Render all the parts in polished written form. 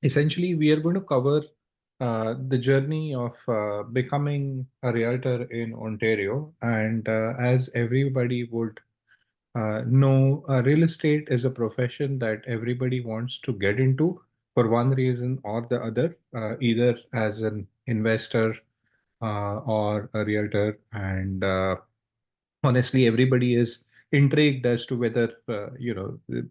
Essentially, we are going to cover the journey of becoming a realtor in Ontario. And as everybody would know, real estate is a profession that everybody wants to get into for one reason or the other, either as an investor or a realtor. And honestly, everybody is intrigued as to whether,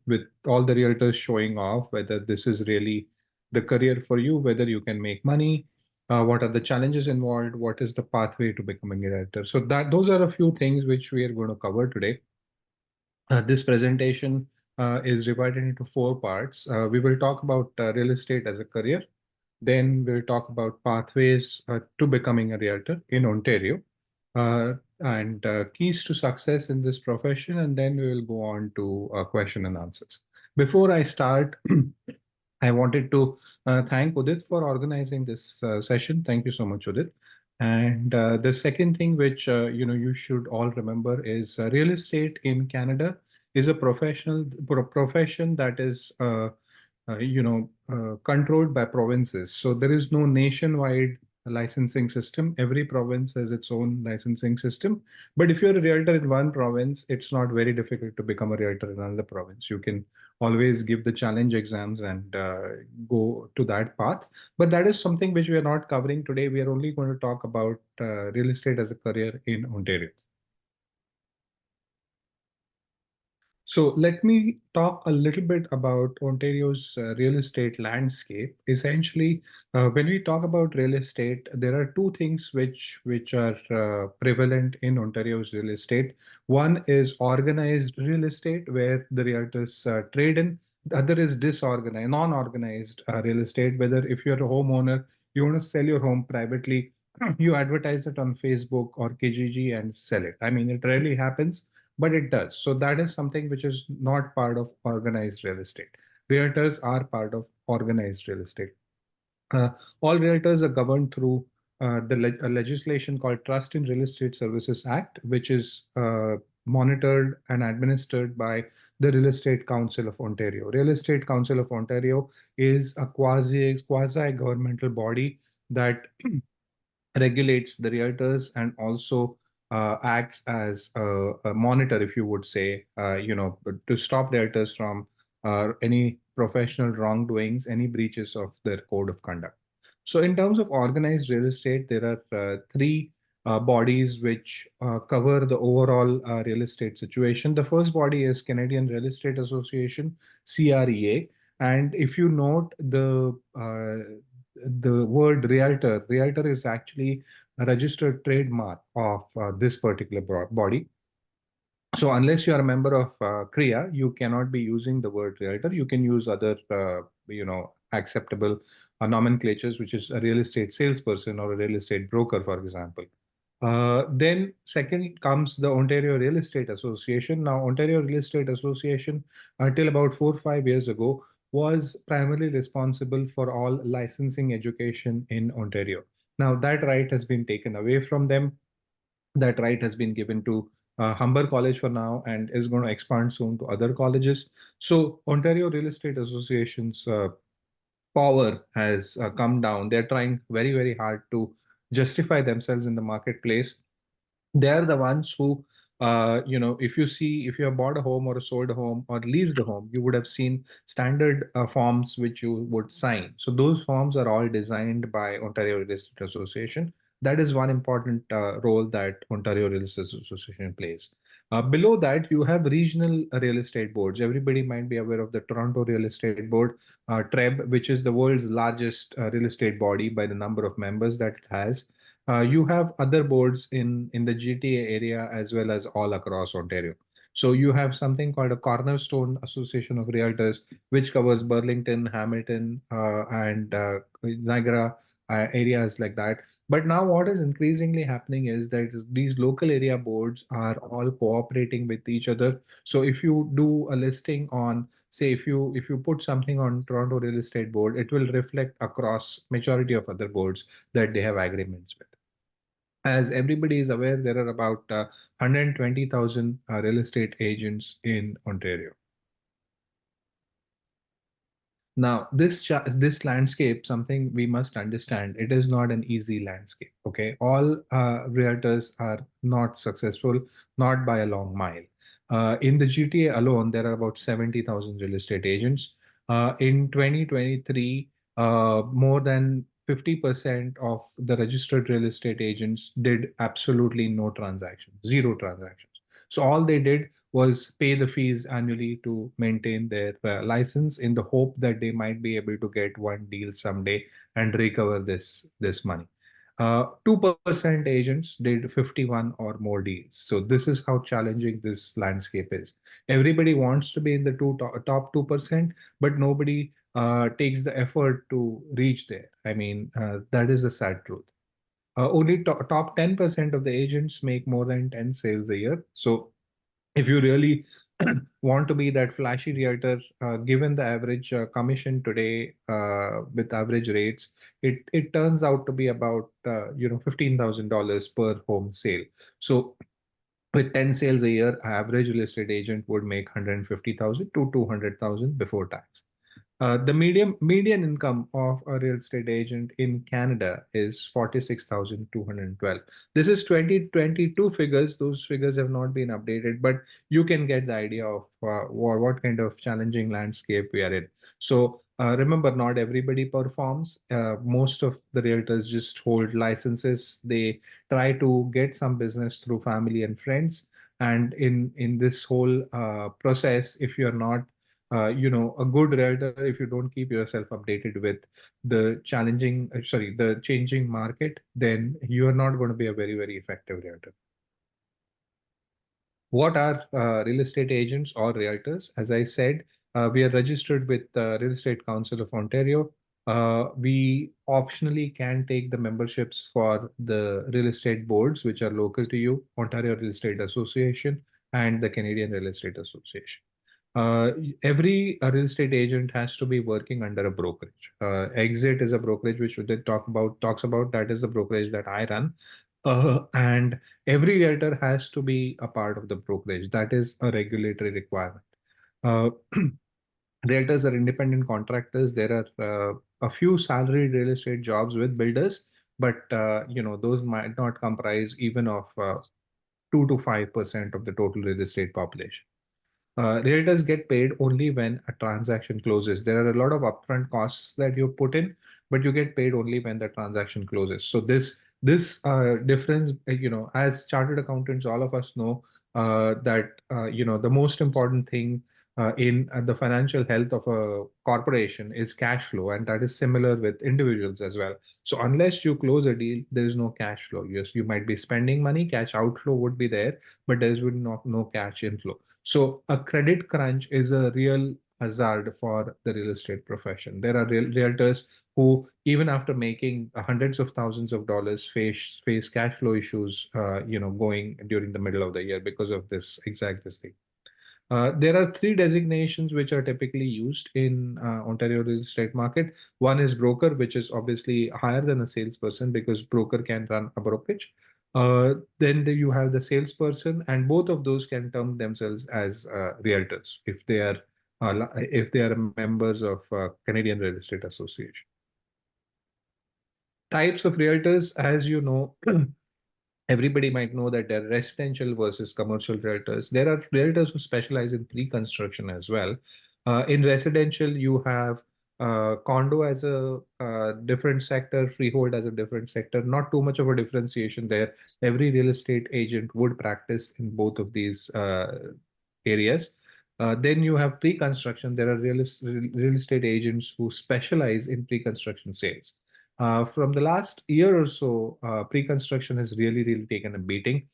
with all the realtors showing off, whether this is really the career for you, whether you can make money, what are the challenges involved, what is the pathway to becoming a realtor. So that those are a few things which we are going to cover today. This presentation is divided into four parts. We will talk about real estate as a career. Then we'll talk about pathways to becoming a realtor in Ontario and keys to success in this profession. And then we will go on to question and answers. Before I start, I wanted to thank Udit for organizing this session. Thank you so much, Udit. And the second thing which you should all remember is real estate in Canada is a profession that is controlled by provinces. So there is no nationwide licensing system. Every province has its own licensing system. But if you're a realtor in one province, it's not very difficult to become a realtor in another province. You can always give the challenge exams and go to that path. But that is something which we are not covering today. We are only going to talk about real estate as a career in Ontario. So let me talk a little bit about Ontario's real estate landscape. Essentially, when we talk about real estate, there are two things which are prevalent in Ontario's real estate. One is organized real estate, where the realtors trade in. The other is disorganized, non-organized real estate, whether if you're a homeowner, you want to sell your home privately, you advertise it on Facebook or Kijiji and sell it. I mean, it rarely happens, but it does. So that is something which is not part of organized real estate. Realtors are part of organized real estate. Uh, all realtors are governed through a legislation called Trust in Real Estate Services Act, which is monitored and administered by the Real Estate Council of Ontario. Real Estate Council of Ontario is a quasi governmental body that regulates the realtors and also acts as a monitor, if you would say, to stop realtors from any professional wrongdoings, any breaches of their code of conduct. So in terms of organized real estate, there are three bodies which cover the overall real estate situation. The first body is Canadian Real Estate Association, CREA. And if you note the word realtor is actually a registered trademark of this particular body. So unless you are a member of CREA, you cannot be using the word realtor. You can use other, acceptable nomenclatures, which is a real estate salesperson or a real estate broker, for example. Then second comes the Ontario Real Estate Association. Now, Ontario Real Estate Association, until about 4 or 5 years ago, was primarily responsible for all licensing education in Ontario. Now, that right has been taken away from them. That right has been given to Humber College for now and is going to expand soon to other colleges. So Ontario Real Estate Association's power has come down. They're trying very, very hard to justify themselves in the marketplace. They're the ones who, if you have bought a home or sold a home or leased a home, you would have seen standard forms which you would sign. So those forms are all designed by Ontario Real Estate Association. That is one important role that Ontario Real Estate Association plays. Below that, you have regional real estate boards. Everybody might be aware of the Toronto Real Estate Board, TREB, which is the world's largest real estate body by the number of members that it has. You have other boards in the GTA area as well as all across Ontario. So you have something called a Cornerstone Association of Realtors, which covers Burlington, Hamilton, and Niagara areas like that. But now what is increasingly happening is that these local area boards are all cooperating with each other. So if you do a listing on, say, if you put something on Toronto Real Estate Board, it will reflect across majority of other boards that they have agreements with. As everybody is aware, there are about 120,000 real estate agents in Ontario. Now, this landscape, something we must understand, it is not an easy landscape. Okay, all realtors are not successful, not by a long mile. In the GTA alone, there are about 70,000 real estate agents. In 2023, more than 50% of the registered real estate agents did absolutely no transactions, zero transactions. So all they did was pay the fees annually to maintain their license in the hope that they might be able to get one deal someday and recover this money. 2% agents did 51 or more deals. So this is how challenging this landscape is. Everybody wants to be in the top 2%, but nobody takes the effort to reach there. I mean, that is the sad truth. Only top 10% of the agents make more than 10 sales a year. So if you really want to be that flashy realtor, given the average commission today with average rates, it turns out to be about $15,000 per home sale. So with 10 sales a year, average real estate agent would make 150,000 to 200,000 before tax. The median income of a real estate agent in Canada is 46,212. This is 2022 figures. Those figures have not been updated, but you can get the idea of what kind of challenging landscape we are in. So remember, not everybody performs. Most of the realtors just hold licenses. They try to get some business through family and friends. And in this whole process, if you're not a good realtor, if you don't keep yourself updated with the changing market, then you are not going to be a very, very effective realtor. What are real estate agents or realtors? As I said, we are registered with the Real Estate Council of Ontario. We optionally can take the memberships for the real estate boards, which are local to you, Ontario Real Estate Association and the Canadian Real Estate Association. Uh, every real estate agent has to be working under a brokerage. Exit is a brokerage which we did talks about. That is the brokerage that I run. And every realtor has to be a part of the brokerage. That is a regulatory requirement. Uh, Realtors are independent contractors. There are a few salaried real estate jobs with builders, but those might not comprise even of 2 to 5% of the total real estate population. Realtors get paid only when a transaction closes. There are a lot of upfront costs that you put in, but you get paid only when the transaction closes. So this difference, as chartered accountants, all of us know that the most important thing in the financial health of a corporation is cash flow, and that is similar with individuals as well. So unless you close a deal, there is no cash flow. Yes, you might be spending money, cash outflow would be there, but there would not no cash inflow. So a credit crunch is a real hazard for the real estate profession. There are realtors who, even after making hundreds of thousands of dollars, face cash flow issues, going during the middle of the year because of this thing. There are three designations which are typically used in Ontario real estate market. One is broker, which is obviously higher than a salesperson because broker can run a brokerage. Then you have the salesperson, and both of those can term themselves as realtors if they are members of Canadian Real Estate Association. Types of realtors, as you know, everybody might know that there are residential versus commercial realtors. There are realtors who specialize in pre-construction as well. In residential, you have condo as a different sector, freehold as a different sector. Not too much of a differentiation there. Every real estate agent would practice in both of these areas. Then you have pre-construction. There are real estate agents who specialize in pre-construction sales. From the last year or so, pre-construction has really, really taken a beating.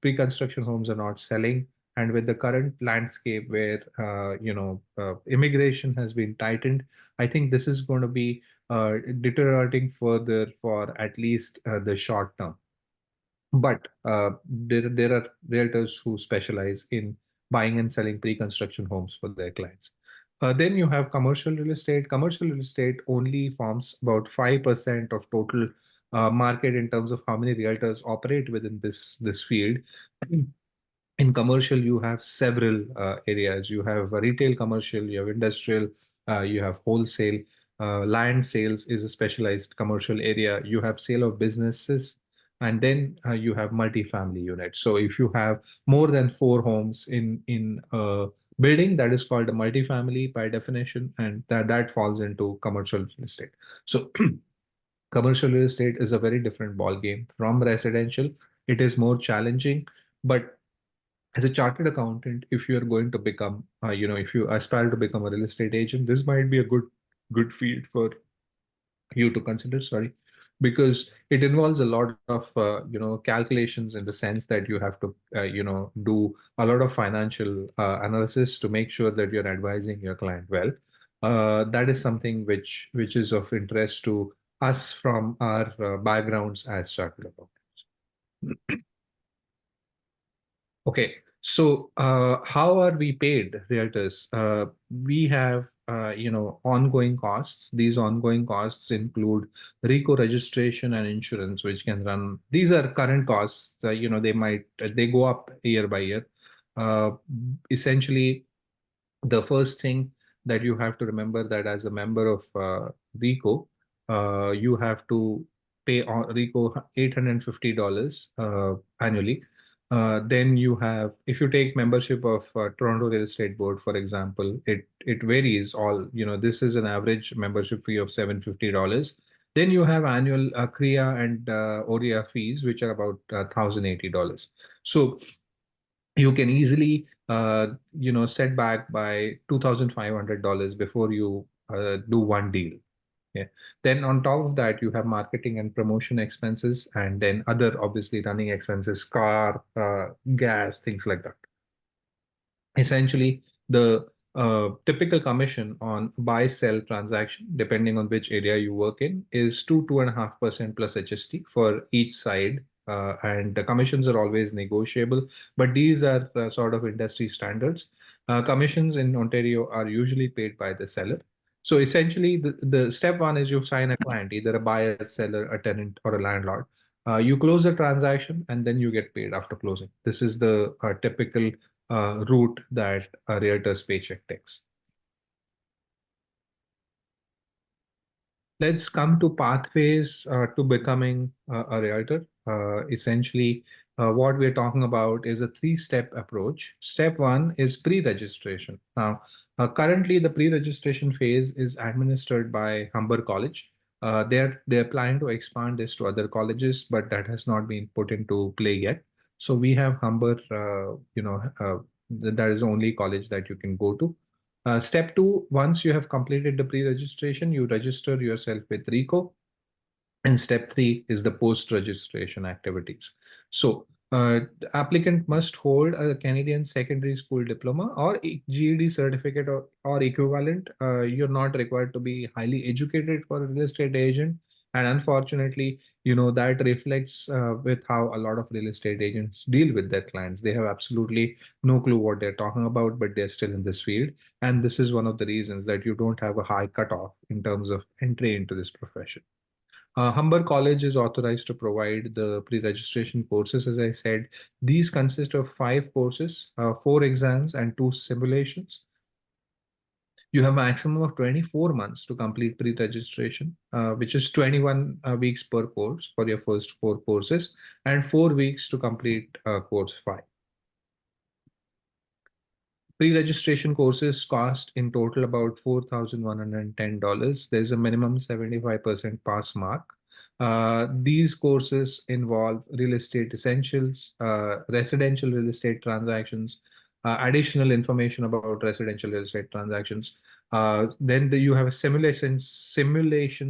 Pre-construction homes are not selling. And with the current landscape where, immigration has been tightened, I think this is going to be deteriorating further for at least the short term. But there are realtors who specialize in buying and selling pre-construction homes for their clients. Then you have commercial real estate. Commercial real estate only forms about 5% of total market in terms of how many realtors operate within this field. In commercial, you have several areas. You have retail commercial, you have industrial, you have wholesale. Land sales is a specialized commercial area. You have sale of businesses, and then you have multifamily units. So if you have more than 4 homes in a building, that is called a multifamily by definition, and that falls into commercial real estate. So commercial real estate is a very different ball game from residential. It is more challenging, but as a chartered accountant, if you are going to become, if you aspire to become a real estate agent, this might be a good field for you to consider. Sorry, because it involves a lot of calculations in the sense that you have to do a lot of financial analysis to make sure that you're advising your client well. That is something which is of interest to us from our backgrounds as chartered accountants. Okay, so how are we paid, realtors? We have ongoing costs. These ongoing costs include RECO registration and insurance, which can run. These are current costs. They go up year by year. Uh, Essentially, the first thing that you have to remember that as a member of RECO, you have to pay on RECO $850 annually. Then you have, if you take membership of Toronto Real Estate Board, for example, it varies. This is an average membership fee of $750. Then you have annual CREA and OREA fees, which are about $1,080. So you can easily set back by $2,500 before you do one deal. Yeah. Then on top of that, you have marketing and promotion expenses, and then other obviously running expenses, car, gas, things like that. Essentially, the typical commission on buy sell transaction, depending on which area you work in, is 2.5% plus HST for each side. And the commissions are always negotiable, but these are sort of industry standards. Commissions in Ontario are usually paid by the seller. So essentially, the step one is you sign a client, either a buyer, seller, a tenant, or a landlord. You close the transaction and then you get paid after closing. This is the typical route that a realtor's paycheck takes. Let's come to pathways to becoming a realtor. Essentially, what we're talking about is a three-step approach. Step one is pre-registration. Now, currently, the pre-registration phase is administered by Humber College. They're planning to expand this to other colleges, but that has not been put into play yet. So we have Humber. That is the only college that you can go to. Step two, once you have completed the pre-registration, you register yourself with RECO. And step three is the post-registration activities. So the applicant must hold a Canadian secondary school diploma or GED certificate or equivalent. You're not required to be highly educated for a real estate agent. And unfortunately, that reflects with how a lot of real estate agents deal with their clients. They have absolutely no clue what they're talking about, but they're still in this field. And this is one of the reasons that you don't have a high cutoff in terms of entry into this profession. Humber College is authorized to provide the pre-registration courses. As I said, these consist of 5 courses, 4 exams, and 2 simulations. You have a maximum of 24 months to complete pre-registration, which is 21 weeks per course for your first 4 courses, and 4 weeks to complete course 5. Pre-registration courses cost in total about $4,110. There's a minimum 75% pass mark. These courses involve real estate essentials, residential real estate transactions, additional information about residential real estate transactions. You have a simulation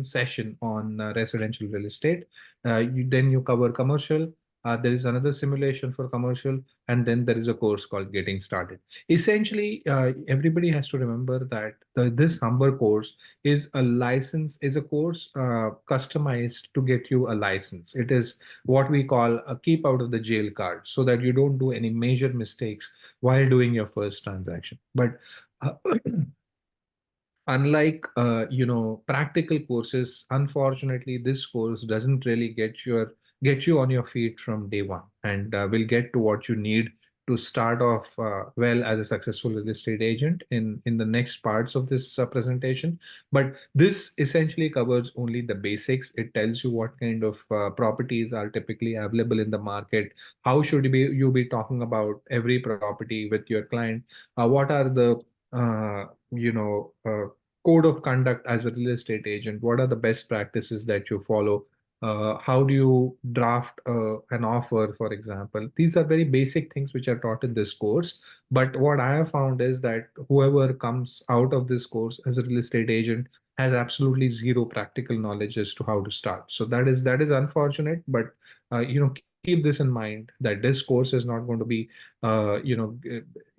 session on residential real estate. Then you cover commercial. There is another simulation for commercial, and then there is a course called Getting Started. Essentially, everybody has to remember that this Humber course is a course customized to get you a license. It is what we call a keep out of the jail card, so that you don't do any major mistakes while doing your first transaction. But uh, unlike practical courses, unfortunately this course doesn't really get you on your feet from day one, and will get to what you need to start off well as a successful real estate agent in the next parts of this presentation. But this essentially covers only the basics. It tells you what kind of properties are typically available in the market. How should you be talking about every property with your client? What are the code of conduct as a real estate agent? What are the best practices that you follow? How do you draft an offer, for example? These are very basic things which are taught in this course. But what I have found is that whoever comes out of this course as a real estate agent has absolutely zero practical knowledge as to how to start. So that is unfortunate. But keep this in mind that this course is not going to be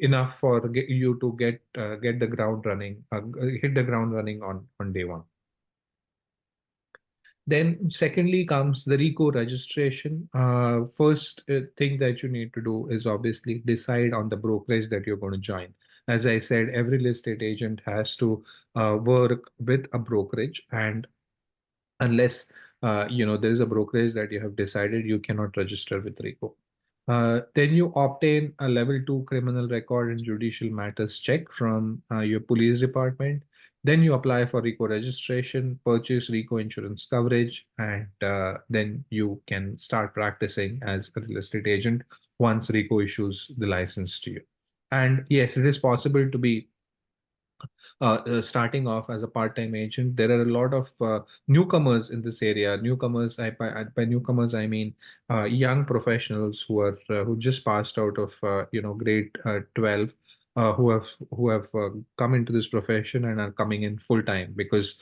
enough for you to get the ground running, hit the ground running on day one. Then secondly comes the RECO registration. First thing that you need to do is obviously decide on the brokerage that you're going to join. As I said, every real estate agent has to work with a brokerage, and unless there is a brokerage that you have decided, you cannot register with RECO. Then you obtain a level 2 criminal record and judicial matters check from your police department. Then you apply for RECO registration, purchase RECO insurance coverage, and then you can start practicing as a real estate agent once RECO issues the license to you. And yes, it is possible to be starting off as a part-time agent. There are a lot of newcomers in this area. Newcomers, by newcomers I mean young professionals who just passed out of grade 12, who have come into this profession and are coming in full time because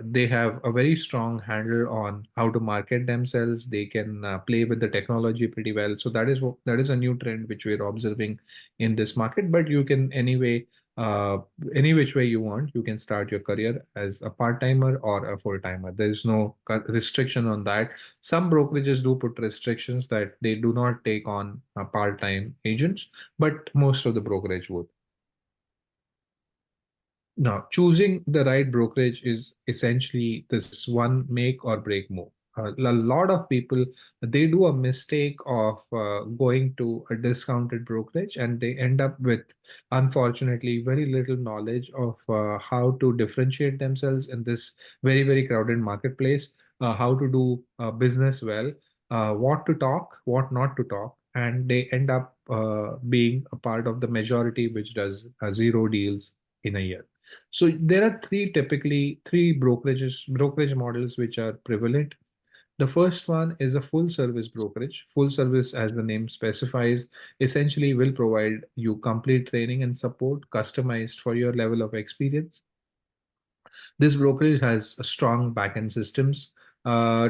they have a very strong handle on how to market themselves. They can play with the technology pretty well. So that is a new trend which we're observing in this market. But you can anyway, any which way you want, you can start your career as a part-timer or a full-timer. There is no restriction on that. Some brokerages do put restrictions that they do not take on part-time agents, but most of the brokerage would. Now, choosing the right brokerage is essentially this one make or break move. A lot of people, they do a mistake of going to a discounted brokerage, and they end up with, unfortunately, very little knowledge of how to differentiate themselves in this very, very crowded marketplace, how to do business well, what to talk, what not to talk, and they end up being a part of the majority which does zero deals in a year. So there are three brokerage models which are prevalent. The first one is a full service brokerage. Full service, as the name specifies, essentially will provide you complete training and support customized for your level of experience. This brokerage has a strong backend systems.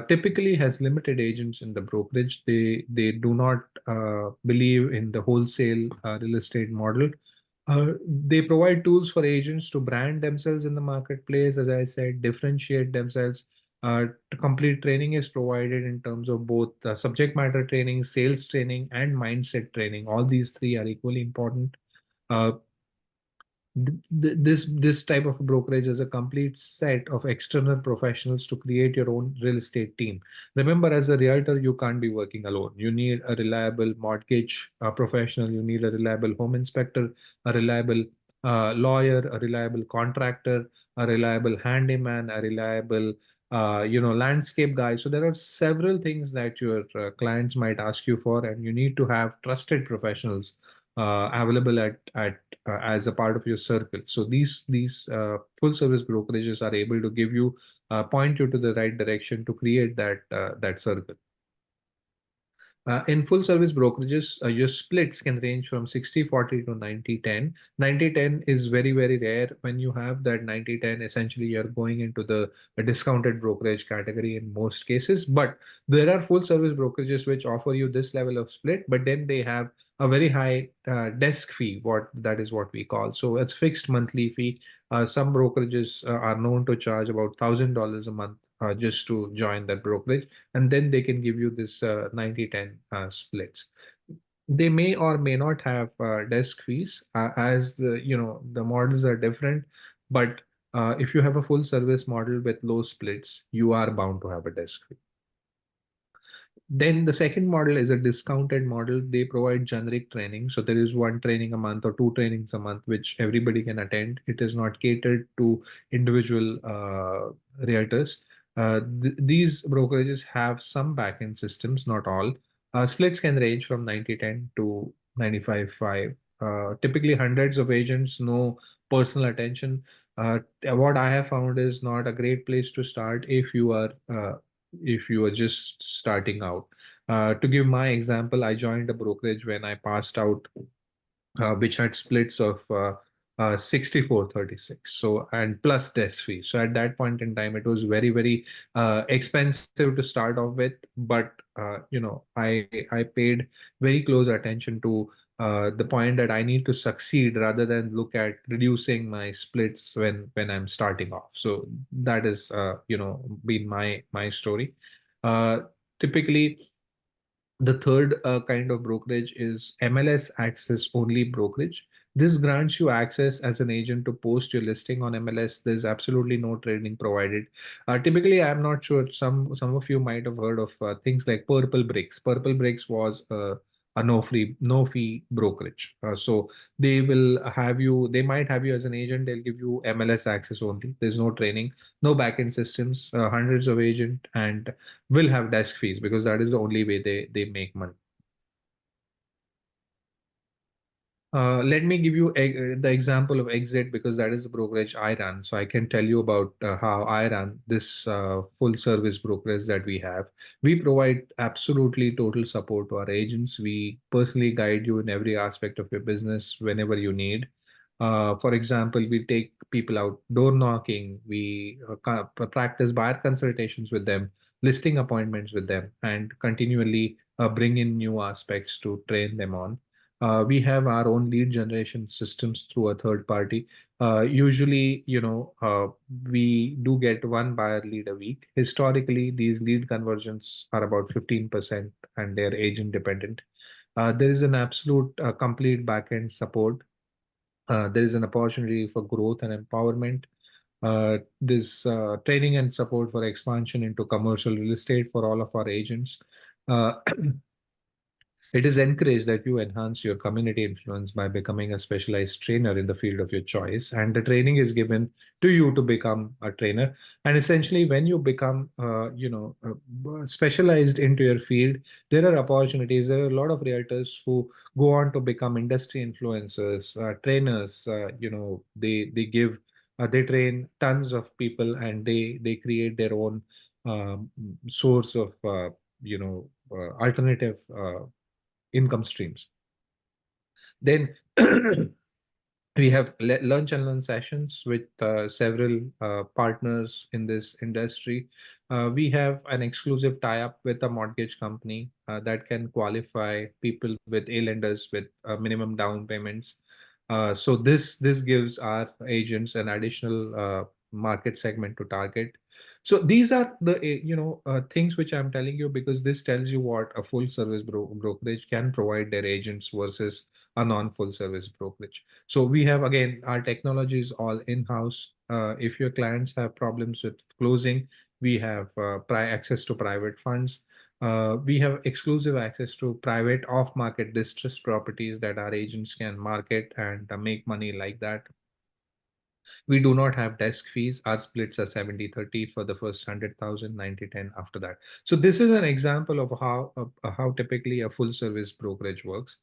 Typically has limited agents in the brokerage. They do not believe in the wholesale real estate model. They provide tools for agents to brand themselves in the marketplace, as I said, differentiate themselves. Complete training is provided in terms of both subject matter training, sales training, and mindset training. All these three are equally important. Uh, this type of brokerage is a complete set of external professionals to create your own real estate team. Remember, as a realtor, you can't be working alone. You need a reliable mortgage professional, you need a reliable home inspector, a reliable lawyer, a reliable contractor, a reliable handyman, a reliable landscape guy. So there are several things that your clients might ask you for, and you need to have trusted professionals available at as a part of your circle. So these full service brokerages are able to give you point you to the right direction to create that circle. In full service brokerages, your splits can range from 60-40 to 90-10. 90-10 is very, very rare. When you have that 90-10, essentially you're going into the discounted brokerage category in most cases. But there are full service brokerages which offer you this level of split, but then they have a very high desk fee, that is what we call. So it's fixed monthly fee. Some brokerages are known to charge about $1,000 a month just to join that brokerage, and then they can give you this 90-10 splits. They may or may not have desk fees as the models are different, but if you have a full service model with low splits, you are bound to have a desk fee. Then the second model is a discounted model. They provide generic training. So there is one training a month or two trainings a month, which everybody can attend. It is not catered to individual realtors. These brokerages have some backend systems, not all. Splits can range from 90-10 to 95-5. Typically, hundreds of agents, no personal attention. What I have found is not a great place to start if you are just starting out. To give my example, I joined a brokerage when I passed out, which had splits of 64-36. So, and plus desk fee. So at that point in time, it was very, very expensive to start off with. But, I paid very close attention to the point that I need to succeed rather than look at reducing my splits when I'm starting off. So that is, been my story. Uh, Typically, the third kind of brokerage is MLS access only brokerage. This grants you access as an agent to post your listing on MLS. There's absolutely no training provided. Typically, I'm not sure. Some of you might have heard of things like Purple Bricks. Purple Bricks was a no fee brokerage. So they will have you. They might have you as an agent. They'll give you MLS access only. There's no training, no backend systems, hundreds of agent, and will have desk fees because that is the only way they make money. Let me give you the example of Exit because that is the brokerage I run. So I can tell you about how I run this full service brokerage that we have. We provide absolutely total support to our agents. We personally guide you in every aspect of your business whenever you need. For example, we take people out door knocking. We practice buyer consultations with them, listing appointments with them, and continually bring in new aspects to train them on. We have our own lead generation systems through a third party. Usually, we do get one buyer lead a week. Historically, these lead conversions are about 15% and they're agent dependent. There is an absolute complete backend support. There is an opportunity for growth and empowerment. This training and support for expansion into commercial real estate for all of our agents. Uh, It is encouraged that you enhance your community influence by becoming a specialized trainer in the field of your choice. And the training is given to you to become a trainer. And essentially, when you become, specialized into your field, there are opportunities. There are a lot of realtors who go on to become industry influencers, trainers. They give, they train tons of people, and they create their own um, source of, alternative. Income streams. Then we have lunch and learn sessions with several partners in this industry. We have an exclusive tie-up with a mortgage company that can qualify people with A lenders with minimum down payments. So this gives our agents an additional market segment to target. So these are the things which I'm telling you because this tells you what a full service brokerage can provide their agents versus a non-full service brokerage. So we have, again, our technology is all in-house. If your clients have problems with closing, we have access to private funds. We have exclusive access to private off-market distressed properties that our agents can market and make money like that. We do not have desk fees. Our splits are 70-30 for the first 100,000, 90-10 after that. So this is an example of how typically a full service brokerage works.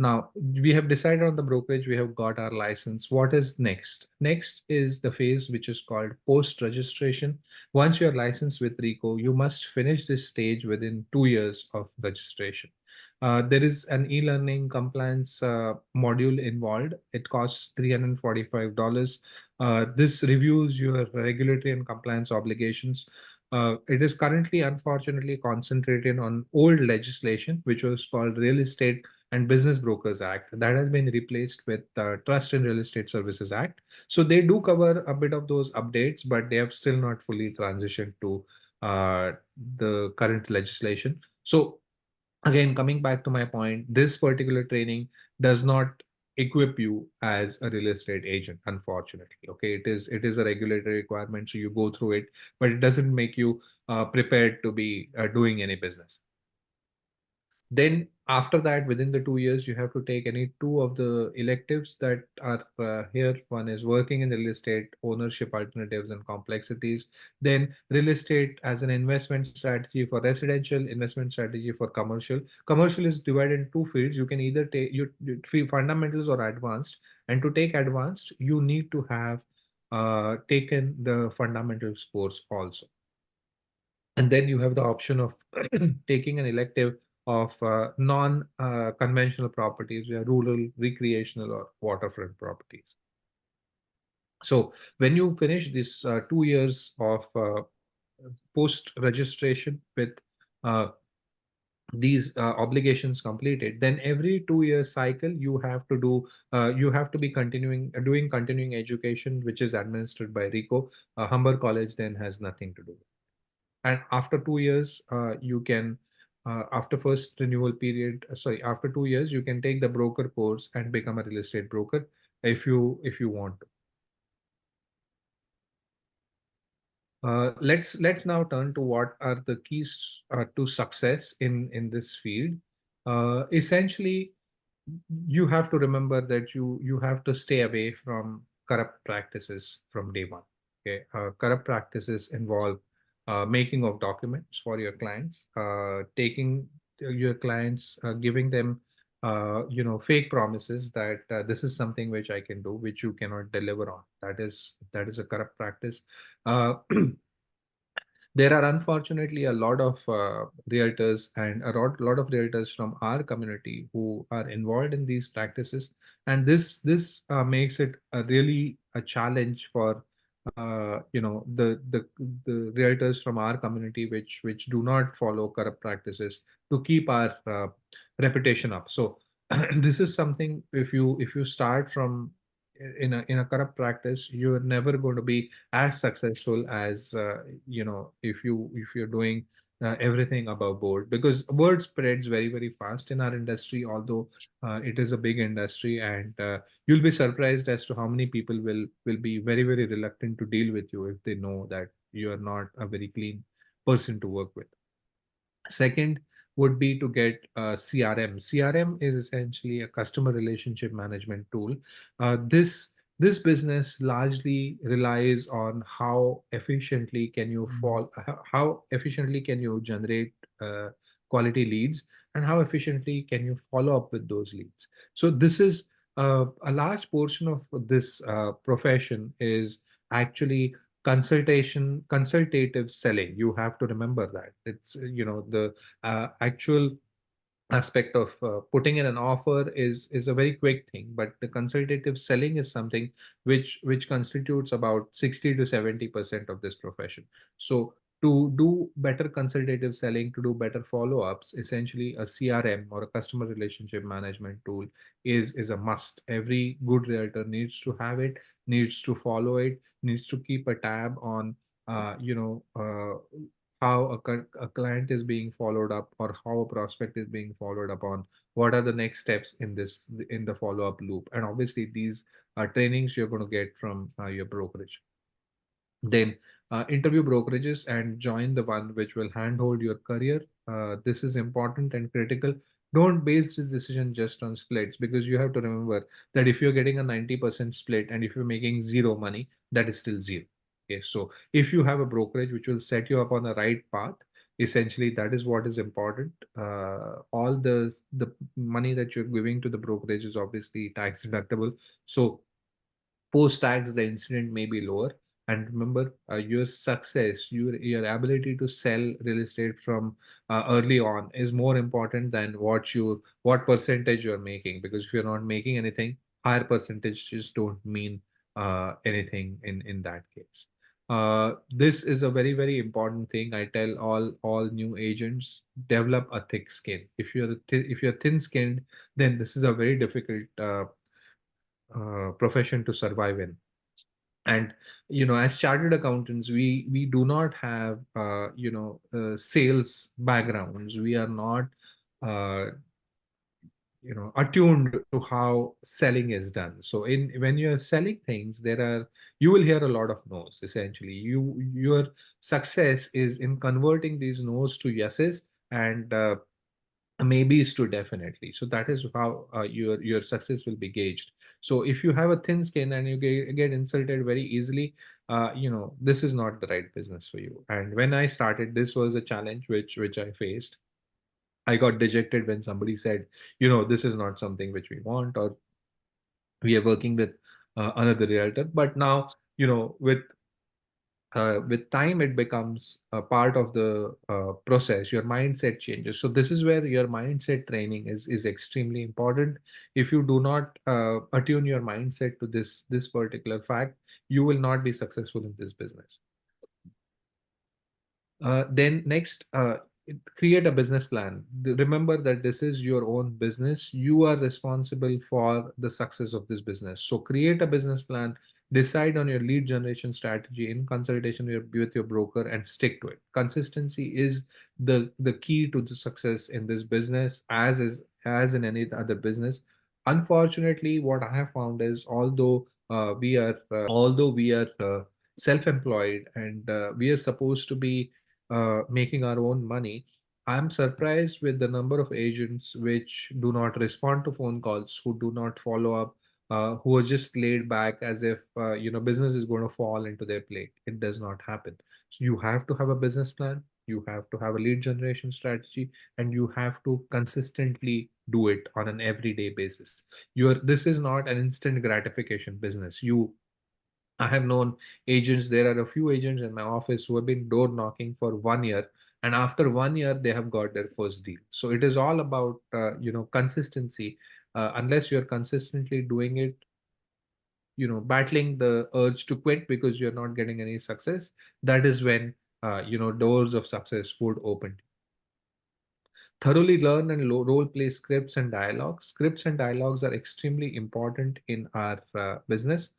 Now we have decided on the brokerage, we have got our license. What is next? Next is the phase which is called post registration. Once you're licensed with RECO, you must finish this stage within 2 years of registration. There is an e-learning compliance module involved. It costs $345. This reviews your regulatory and compliance obligations. It is currently, unfortunately, concentrated on old legislation, which was called Real Estate and Business Brokers Act. That has been replaced with Trust and Real Estate Services Act. So they do cover a bit of those updates, but they have still not fully transitioned to the current legislation. So again, coming back to my point, this particular training does not equip you as a real estate agent, unfortunately. Okay, it is a regulatory requirement, so you go through it, but it doesn't make you prepared to be doing any business. Then after that, within the 2 years, you have to take any two of the electives that are here. One is working in real estate, ownership alternatives and complexities. Then real estate as an investment strategy for residential, investment strategy for commercial. Commercial is divided in two fields. You can either take fundamentals or advanced. And to take advanced, you need to have taken the fundamentals course also. And then you have the option of taking an elective of non-conventional properties, rural, recreational, or waterfront properties. So when you finish this 2 years of post-registration with uh, these obligations completed, then every 2 year cycle you have to be doing continuing education, which is administered by RECO. Humber College then has nothing to do. And after 2 years, you can after first renewal period, after 2 years, you can take the broker course and become a real estate broker if you want to. Let's now turn to what are the keys to success in this field. Essentially, you have to remember that you have to stay away from corrupt practices from day one. Okay, corrupt practices involve making of documents for your clients, taking your clients, giving them fake promises that this is something which I can do, which you cannot deliver on. That is a corrupt practice. There are unfortunately a lot of realtors and a lot of realtors from our community who are involved in these practices, and this makes it a really a challenge for the realtors from our community which do not follow corrupt practices to keep our reputation up. So this is something, if you start from in a corrupt practice, you're never going to be as successful as if you're doing everything above board, because word spreads very very fast in our industry, although it is a big industry. And you'll be surprised as to how many people will be very very reluctant to deal with you if they know that you are not a very clean person to work with. Second would be to get CRM. CRM is essentially a customer relationship management tool. This business largely relies on how efficiently can you how efficiently can you generate quality leads, and how efficiently can you follow up with those leads. So this is a large portion of this profession is actually consultative selling. You have to remember that it's the actual aspect of putting in an offer is a very quick thing, but the consultative selling is something which constitutes about 60 to 70% of this profession. So to do better consultative selling, to do better follow-ups, essentially a CRM or a customer relationship management tool is a must. Every good realtor needs to have it, needs to follow it, needs to keep a tab on how a client is being followed up, or how a prospect is being followed up on, what are the next steps in the follow-up loop. And obviously these are trainings you're going to get from your brokerage. Then interview brokerages and join the one which will handhold your career. This is important and critical. Don't base this decision just on splits, because you have to remember that if you're getting a 90% split and if you're making zero money, that is still zero. Okay, so if you have a brokerage which will set you up on the right path, Essentially, that is what is important. All the money that you're giving to the brokerage is obviously tax deductible. So post-tax, the incident may be lower. And remember, your success, your ability to sell real estate from early on is more important than what percentage you're making. Because if you're not making anything, higher percentages don't mean anything in that case. This is a very, very important thing. I tell all new agents, develop a thick skin. If you're thin-skinned, then this is a very difficult profession to survive in. And as chartered accountants, we do not have sales backgrounds. We are not uh, attuned to how selling is done. So in when you're selling things, you will hear a lot of no's. Essentially, your success is in converting these no's to yeses, and maybe is to definitely. So that is how your success will be gauged. So if you have a thin skin and you get insulted very easily, this is not the right business for you. And when I started, this was a challenge which I faced. I got dejected when somebody said, this is not something which we want, or we are working with another realtor. But now, with time, it becomes a part of the process. Your mindset changes. So this is where your mindset training is extremely important. If you do not attune your mindset to this particular fact, you will not be successful in this business. Then next, create a business plan. Remember that this is your own business. You are responsible for the success of this business. So create a business plan, decide on your lead generation strategy in consultation with your broker, and stick to it. Consistency is the key to the success in this business, as in any other business. Unfortunately, what I have found is, although we are self-employed, and we are supposed to be making our own money, I'm surprised with the number of agents which do not respond to phone calls, who do not follow up, who are just laid back as if business is going to fall into their plate. It does not happen. So you have to have a business plan. You have to have a lead generation strategy, and you have to consistently do it on an everyday basis. This is not an instant gratification business. I have known agents. There are a few agents in my office who have been door knocking for 1 year, and after 1 year, they have got their first deal. So it is all about consistency. Unless you're consistently doing it, battling the urge to quit because you're not getting any success, that is when doors of success would open. Thoroughly learn and role play scripts and dialogues. Scripts and dialogues are extremely important in our business.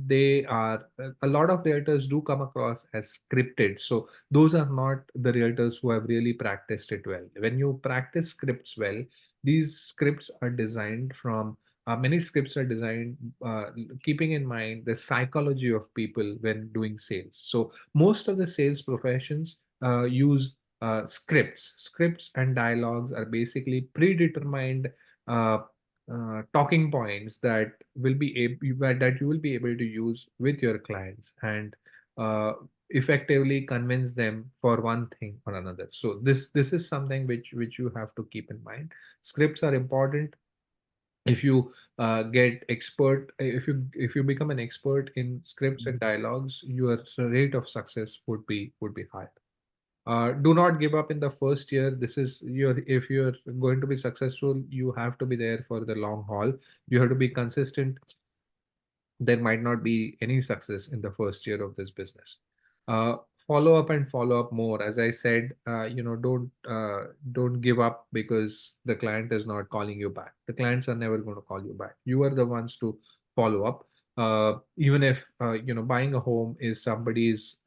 They are A lot of realtors do come across as scripted. So those are not the realtors who have really practiced it well. When you practice scripts well, these scripts are designed from many scripts are designed keeping in mind the psychology of people when doing sales. So most of the sales professions use scripts and dialogues are basically predetermined uh, talking points that that you will be able to use with your clients, and effectively convince them for one thing or another. So this is something which you have to keep in mind. Scripts are important. If you if you become an expert in scripts and dialogues, your rate of success would be high. Do not give up in the first year. This is your If you're going to be successful, you have to be there for the long haul. You have to be consistent. There might not be any success in the first year of this business. uh, Follow up and follow up more. As I said, don't give up because the client is not calling you back. The clients are never going to call you back. You are the ones to follow up. Even if buying a home is somebody's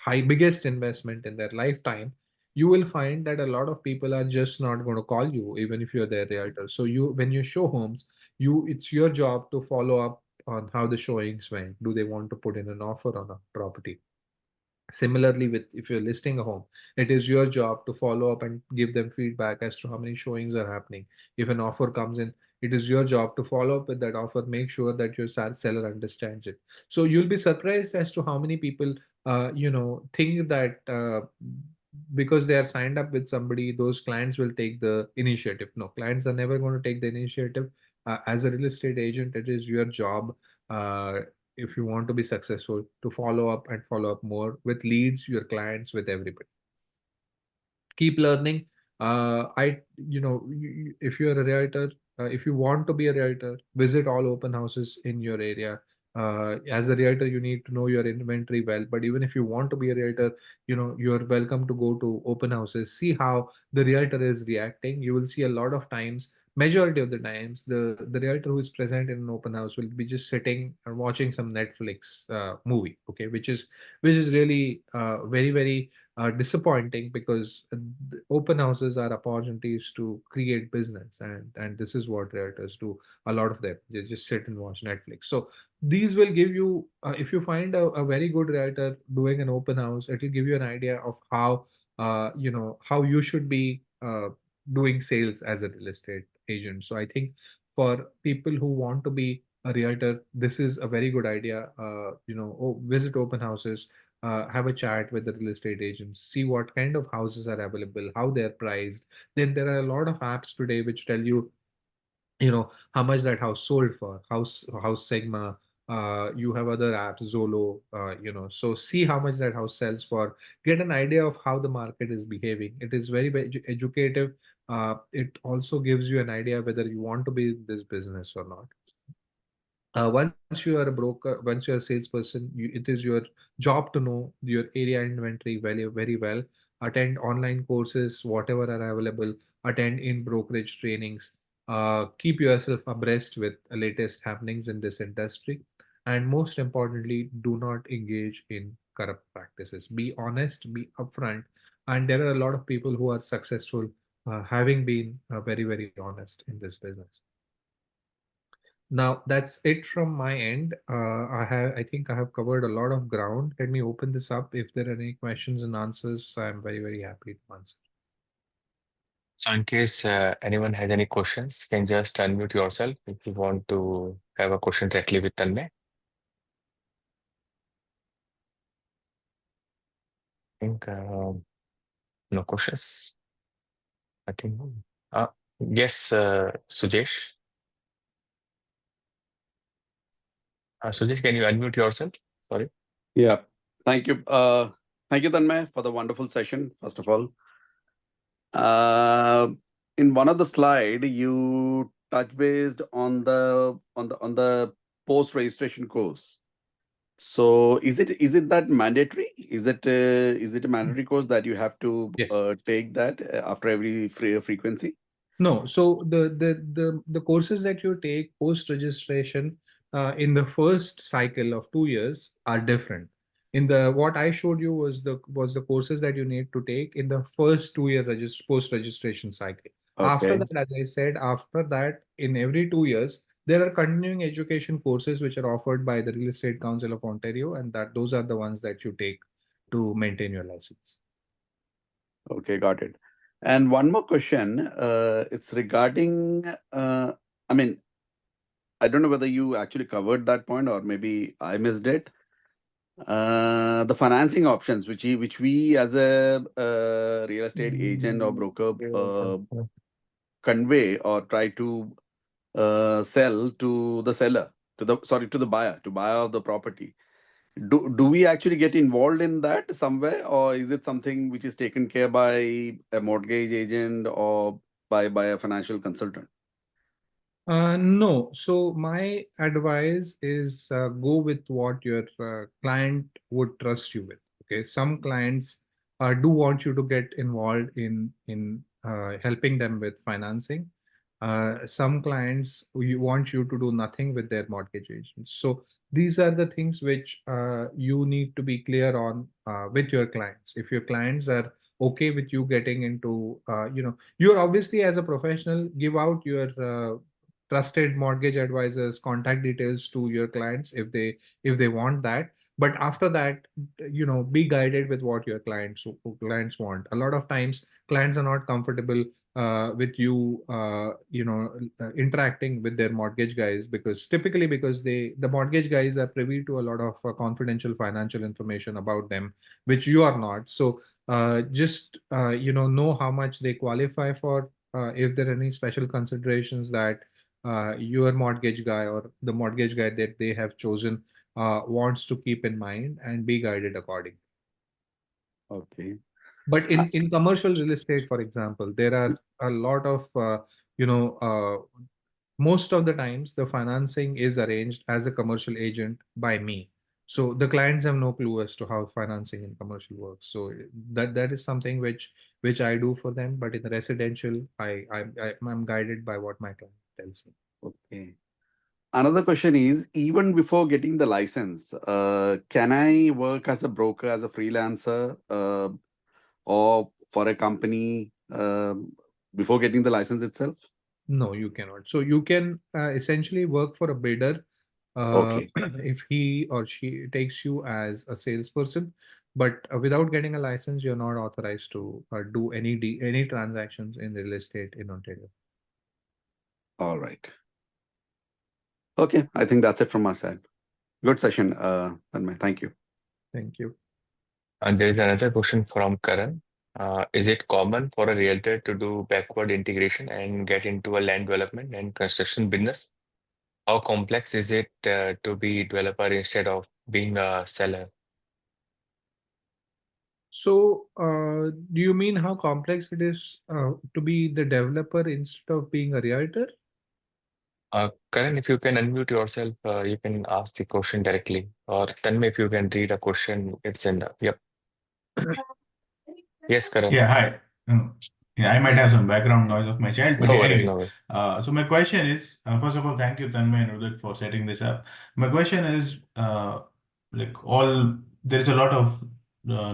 biggest investment in their lifetime, you will find that a lot of people are just not going to call you even if you're their realtor. So when you show homes, it's your job to follow up on how the showings went. Do they want to put in an offer on a property? Similarly, with if you're listing a home, it is your job to follow up and give them feedback as to how many showings are happening. If an offer comes in, it is your job to follow up with that offer, make sure that your seller understands it. So you'll be surprised as to how many people think that because they are signed up with somebody, those clients will take the initiative. No, clients are never going to take the initiative. As a real estate agent, it is your job, if you want to be successful, to follow up and follow up more with leads, your clients, with everybody. Keep learning. If you're a realtor, if you want to be a realtor, visit all open houses in your area. As a realtor, you need to know your inventory well, but even if you want to be a realtor, you're welcome to go to open houses, see how the realtor is reacting. You will see a lot of times, majority of the times, the realtor who is present in an open house will be just sitting and watching some Netflix movie, okay, which is really very, very disappointing, because the open houses are opportunities to create business, and this is what realtors do. A lot of them, they just sit and watch Netflix. So these will give you, if you find a very good realtor doing an open house, it will give you an idea of how you should be doing sales as a real estate agent. So I think for people who want to be a realtor, this is a very good idea. Visit open houses, have a chat with the real estate agents, see what kind of houses are available, how they're priced. Then there are a lot of apps today which tell you, how much that house sold for. House Sigma. You have other apps, Zolo. So see how much that house sells for. Get an idea of how the market is behaving. It is very, very educative. It also gives you an idea whether you want to be in this business or not. Once you are a broker, once you're a salesperson, it is your job to know your area inventory very, very well. Attend online courses, whatever are available. Attend in brokerage trainings. Keep yourself abreast with the latest happenings in this industry. And most importantly, do not engage in corrupt practices. Be honest, be upfront. And there are a lot of people who are successful, having been very, very honest in this business. Now that's it from my end. I think I have covered a lot of ground. Let me open this up. If there are any questions and answers, I'm very, very happy to answer. So in case anyone has any questions, you can just unmute yourself if you want to have a question directly with Tanmay. I think no questions. I think. Uh, yes, Sujesh. Sujesh, can you unmute yourself? Sorry. Yeah. Thank you. Thank you, Tanmay, for the wonderful session, first of all. In one of the slide, you touch based on the post-registration course. So is it that mandatory? Is it a mandatory course that you have to Yes. take that after every frequency? No. So the courses that you take post registration in the first cycle of 2 years are different. In the what I showed you was the courses that you need to take in the first 2 year post registration cycle. After Okay. that, as I said, after that, in every 2 years, there are continuing education courses which are offered by the Real Estate Council of Ontario, and that those are the ones that you take to maintain your license. Okay, got it. And one more question. It's regarding, I mean, I don't know whether you actually covered that point or maybe I missed it. The financing options, which we as a real estate agent or broker convey or try to sell to the seller, to the buyer, to buyer of the property. Do we actually get involved in that somewhere, or is it something which is taken care by a mortgage agent or by a financial consultant? No. So my advice is go with what your client would trust you with. Okay. Some clients do want you to get involved in helping them with financing. Some clients you want you to do nothing with their mortgage agents. So these are the things which you need to be clear on with your clients. If your clients are okay with you getting into, you're obviously, as a professional, give out your trusted mortgage advisors, contact details to your clients if they want that. But after that, be guided with what your clients want. A lot of times clients are not comfortable with you interacting with their mortgage guys, because the mortgage guys are privy to a lot of confidential financial information about them, which you are not. So just know how much they qualify for, if there are any special considerations that your mortgage guy or the mortgage guy that they have chosen wants to keep in mind, and be guided accordingly. Okay. But in commercial real estate, for example, there are a lot of most of the times the financing is arranged as a commercial agent by me. So the clients have no clue as to how financing in commercial works. So that is something which I do for them. But in the residential, I'm guided by what my client tells me. Okay. Another question is, even before getting the license, can I work as a broker, as a freelancer, or for a company before getting the license itself? No, you cannot. So you can essentially work for a bidder Okay. if he or she takes you as a salesperson, but without getting a license, you're not authorized to do any transactions in real estate in Ontario. All right. Okay, I think that's it from my side. Good session, Tanmay. Thank you. Thank you. And there is another question from Karan. Is it common for a realtor to do backward integration and get into a land development and construction business? How complex is it to be developer instead of being a seller? So, do you mean how complex it is to be the developer instead of being a realtor? Karan, if you can unmute yourself, you can ask the question directly. Or Tanmay, if you can read a question, it's in the, yep. Yes, Karan. Yeah, hi. Yeah, I might have some background noise of my child, but No yeah, worries, anyways. no worries. So my question is, first of all, thank you, Tanmay and Udit, for setting this up. My question is, there is a lot of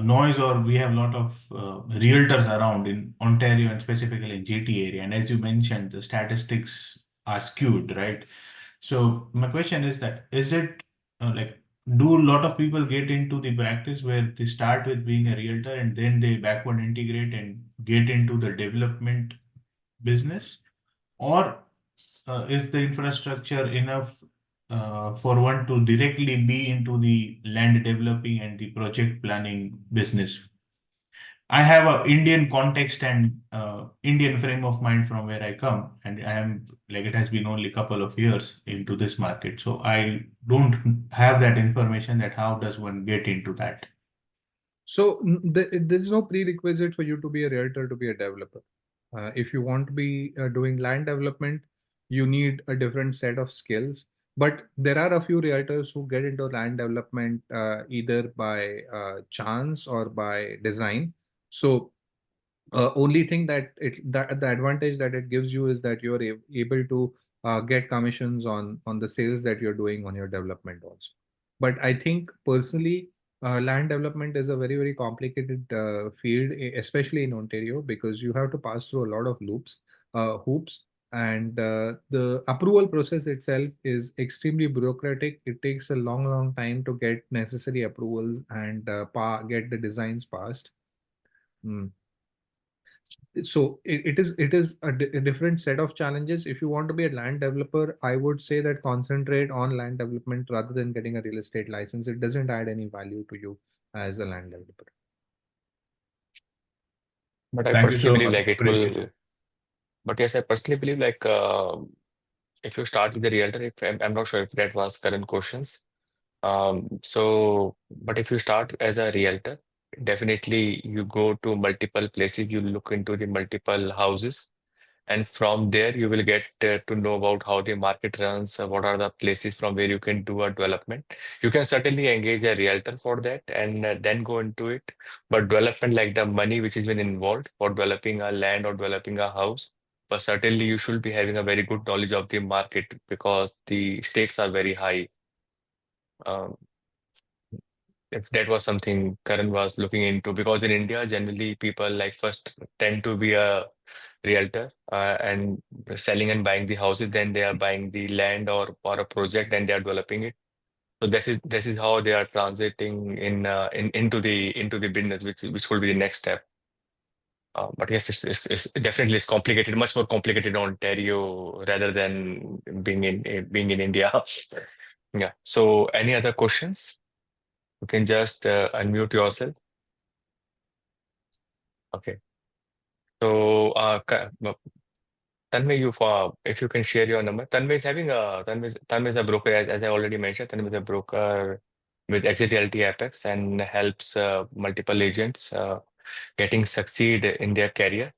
noise, or we have a lot of realtors around in Ontario and specifically in GT area. And as you mentioned, the statistics are skewed, right? So my question is that, is it like, do a lot of people get into the practice where they start with being a realtor and then they backward integrate and get into the development business? Or is the infrastructure enough for one to directly be into the land developing and the project planning business? I have a Indian context and Indian frame of mind from where I come, and I am like, it has been only a couple of years into this market, so I don't have that information that how does one get into that. So there's no prerequisite for you to be a realtor to be a developer. If you want to be doing land development, you need a different set of skills. But there are a few realtors who get into land development either by chance or by design. So only thing that the advantage that it gives you is that you're able to get commissions on the sales that you're doing on your development also. But I think personally, land development is a very, very complicated field, especially in Ontario, because you have to pass through a lot of hoops, and the approval process itself is extremely bureaucratic. It takes a long, long time to get necessary approvals and get the designs passed. Mm. So it is a different set of challenges. If you want to be a land developer, I would say that concentrate on land development rather than getting a real estate license. It doesn't add any value to you as a land developer. But I Thank you personally so believe much. like it Appreciate will, it. but yes, I personally believe like if you start with the realtor, if I'm not sure if that was current questions. But if you start as a realtor, definitely you go to multiple places, you look into the multiple houses, and from there you will get to know about how the market runs, what are the places from where you can do a development. You can certainly engage a realtor for that and then go into it. But development, like the money which has been involved for developing a land or developing a house, but certainly you should be having a very good knowledge of the market because the stakes are very high. Um, if that was something Karan was looking into, because in India, generally people like first tend to be a realtor and selling and buying the houses. Then they are buying the land or a project and they are developing it. So this is how they are transiting into the business, which will be the next step. But yes, it's definitely it's complicated, much more complicated in Ontario rather than being in India. Yeah. So any other questions? You can just unmute yourself. Okay. So Tanmay, if you can share your number. Tanmay is having a Tanmay is a broker, as I already mentioned. Tanmay is a broker with Exit Realty Apex and helps multiple agents getting succeed in their career.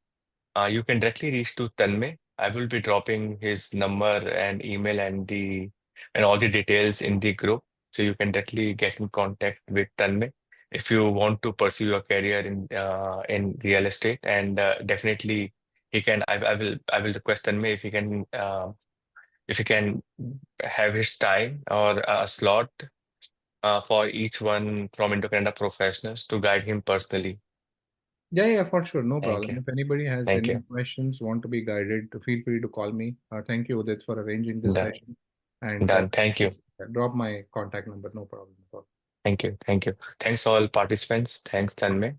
You can directly reach to Tanmay. I will be dropping his number and email and all the details in the group, so you can directly get in contact with Tanmay if you want to pursue your career in real estate. And definitely he can. I will request Tanmay if he can have his time or a slot for each one from Indocanda Professionals to guide him personally. Yeah, for sure. No Thank problem. you. If anybody has Thank any you. questions, want to be guided, feel free to call me. Thank you, Udit, for arranging this Done. session. And Done. Thank you. drop my contact number. No problem. Thank you. Thank you. Thanks all participants. Thanks, Tanmay.